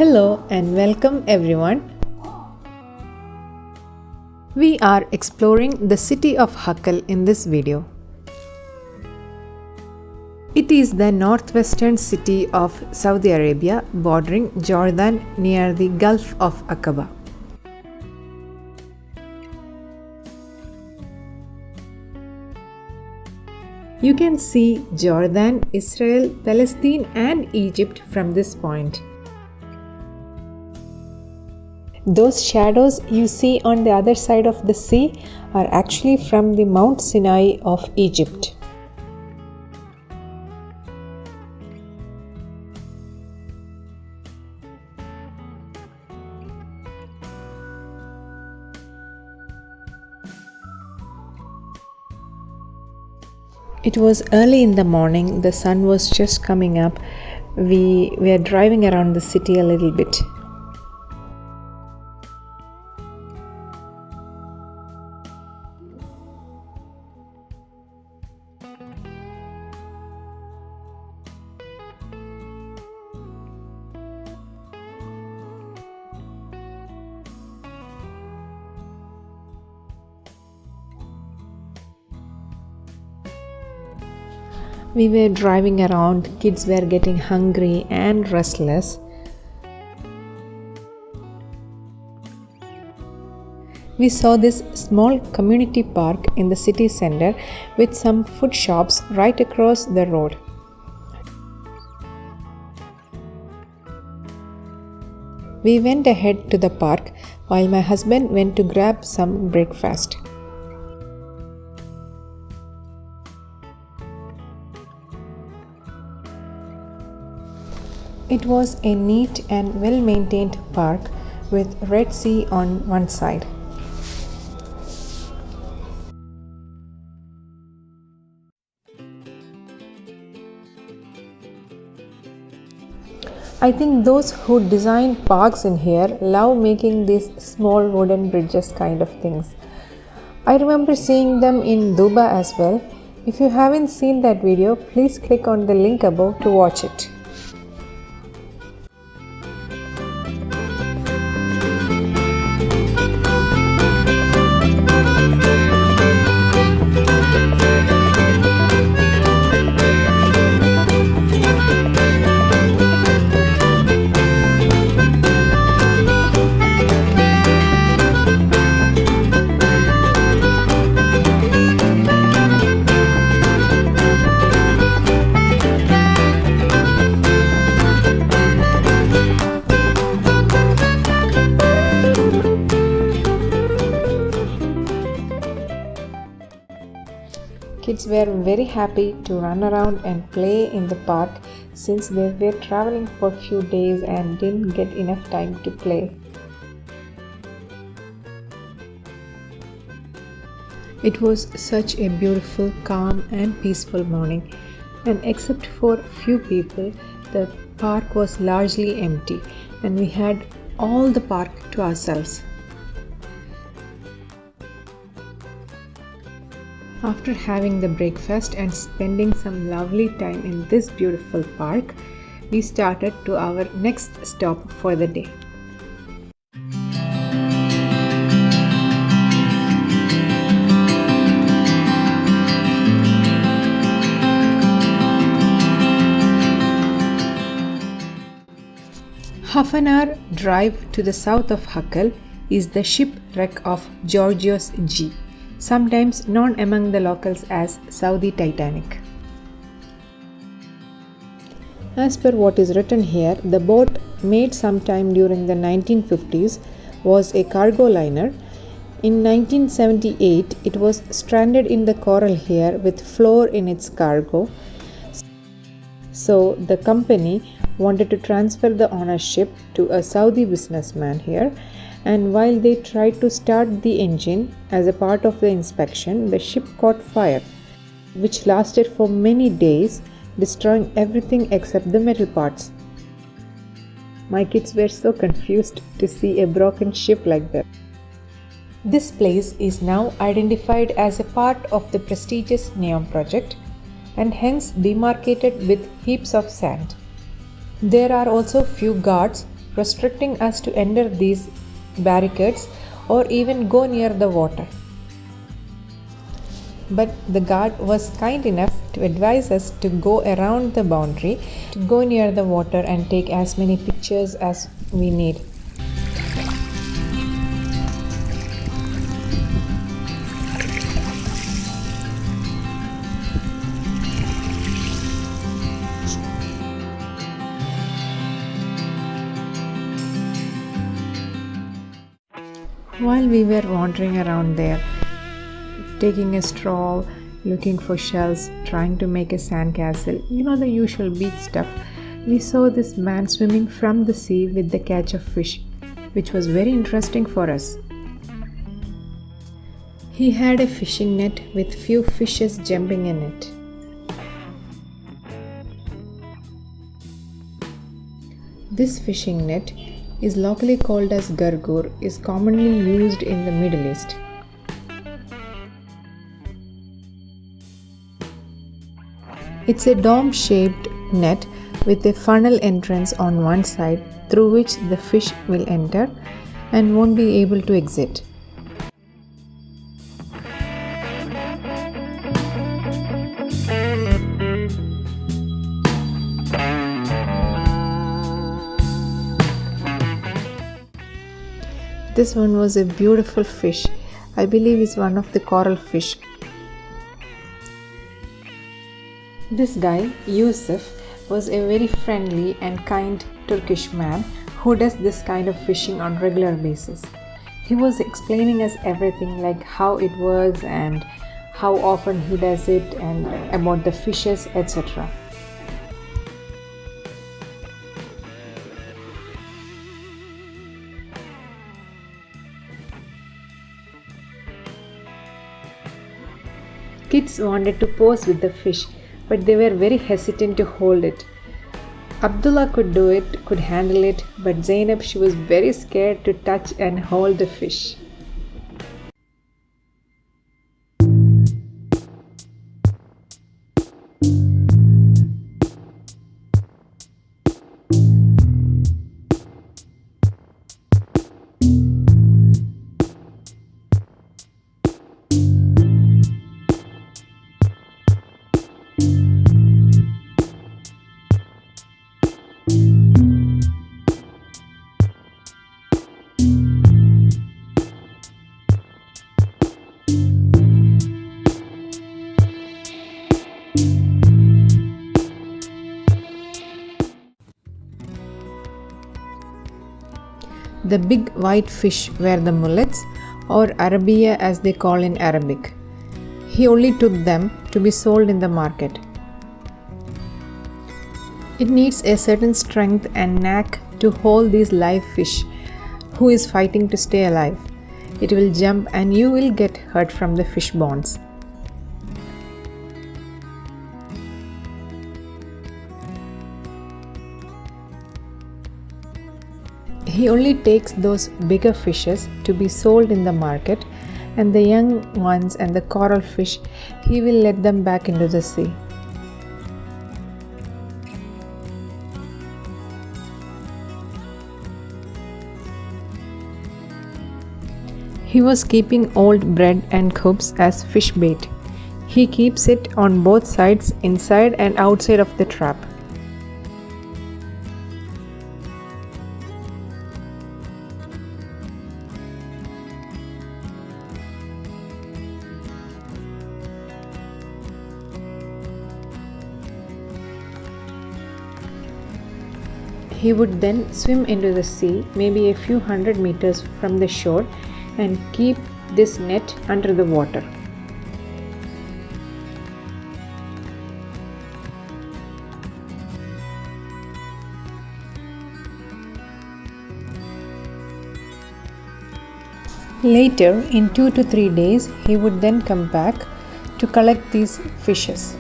Hello and welcome everyone. We are exploring the city of Haql in this video. It is the northwestern city of Saudi Arabia bordering Jordan near the Gulf of Aqaba. You can see Jordan, Israel, Palestine and Egypt from this point. Those shadows you see on the other side of the sea are actually from the Mount Sinai of Egypt. It was early in the morning, the sun was just coming up. We were driving around the city a little bit. We were driving around, kids were getting hungry and restless. We saw this small community park in the city center with some food shops right across the road. We went ahead to the park while my husband went to grab some breakfast. It was a neat and well-maintained park with Red Sea on one side. I think those who design parks in here love making these small wooden bridges kind of things. I remember seeing them in Dubai as well. If you haven't seen that video, please click on the link above to watch it. Kids were very happy to run around and play in the park since they were traveling for a few days and didn't get enough time to play. It was such a beautiful, calm and peaceful morning, and except for a few people, the park was largely empty and we had all the park to ourselves. After having the breakfast and spending some lovely time in this beautiful park, we started to our next stop for the day. Half an hour drive to the south of Haql is the Shipwreck of Georgios Ship, sometimes known among the locals as Saudi Titanic. As per what is written here, the boat, made sometime during the 1950s, was a cargo liner. In 1978, it was stranded in the coral here with flour in its cargo. So the company wanted to transfer the ownership to a Saudi businessman here. And while they tried to start the engine as a part of the inspection, the ship caught fire, which lasted for many days, destroying everything except the metal parts. My kids were so confused to see a broken ship like that. This place is now identified as a part of the prestigious NEOM project and hence demarcated with heaps of sand. There are also few guards restricting us to enter these barricades or even go near the water. But the guard was kind enough to advise us to go around the boundary, to go near the water and take as many pictures as we need. While we were wandering around there, taking a stroll, looking for shells, trying to make a sandcastle, the usual beach stuff, we saw this man swimming from the sea with the catch of fish, which was very interesting for us. He had a fishing net with few fishes jumping in it. This fishing net is locally called as gargur, is commonly used in the Middle East. It's a dome-shaped net with a funnel entrance on one side through which the fish will enter and won't be able to exit. This one was a beautiful fish. I believe it's one of the coral fish. This guy, Yusuf, was a very friendly and kind Turkish man who does this kind of fishing on regular basis. He was explaining us everything, like how it works and how often he does it and about the fishes, etc. Kids wanted to pose with the fish, but they were very hesitant to hold it. Abdullah could do it, could handle it, but Zainab, she was very scared to touch and hold the fish. The big white fish were the mullets, or arabia as they call in Arabic. He only took them to be sold in the market. It needs a certain strength and knack to hold these live fish who is fighting to stay alive. It will jump and you will get hurt from the fish bones. He only takes those bigger fishes to be sold in the market, and the young ones and the coral fish, he will let them back into the sea. He was keeping old bread and cubes as fish bait. He keeps it on both sides, inside and outside of the trap. He would then swim into the sea, maybe a few hundred meters from the shore, and keep this net under the water. Later, in 2 to 3 days, he would then come back to collect these fishes.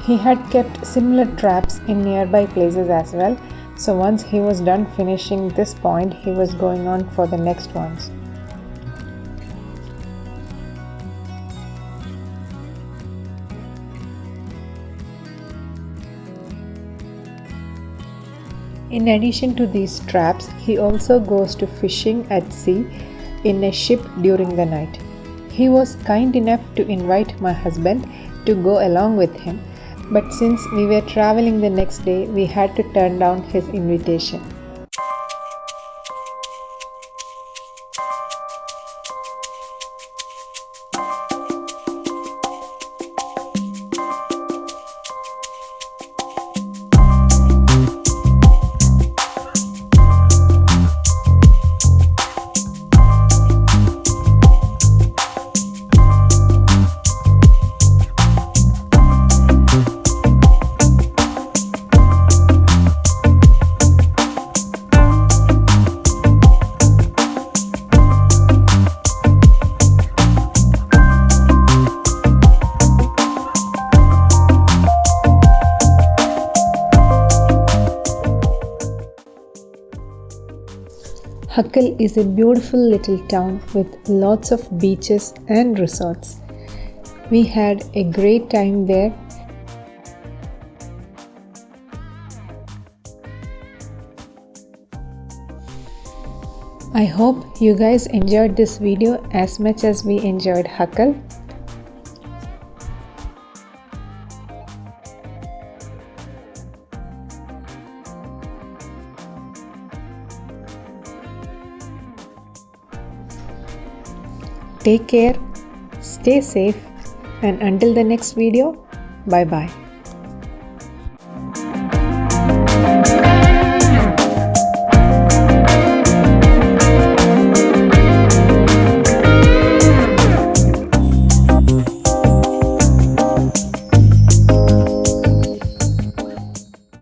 He had kept similar traps in nearby places as well, So once he was done finishing this point, he was going on for the next ones. In addition to these traps, he also goes to fishing at sea in a ship during the night. He was kind enough to invite my husband to go along with him, but since we were traveling the next day, we had to turn down his invitation. Haql is a beautiful little town with lots of beaches and resorts. We had a great time there. I hope you guys enjoyed this video as much as we enjoyed Haql. Take care, stay safe, and until the next video, bye bye.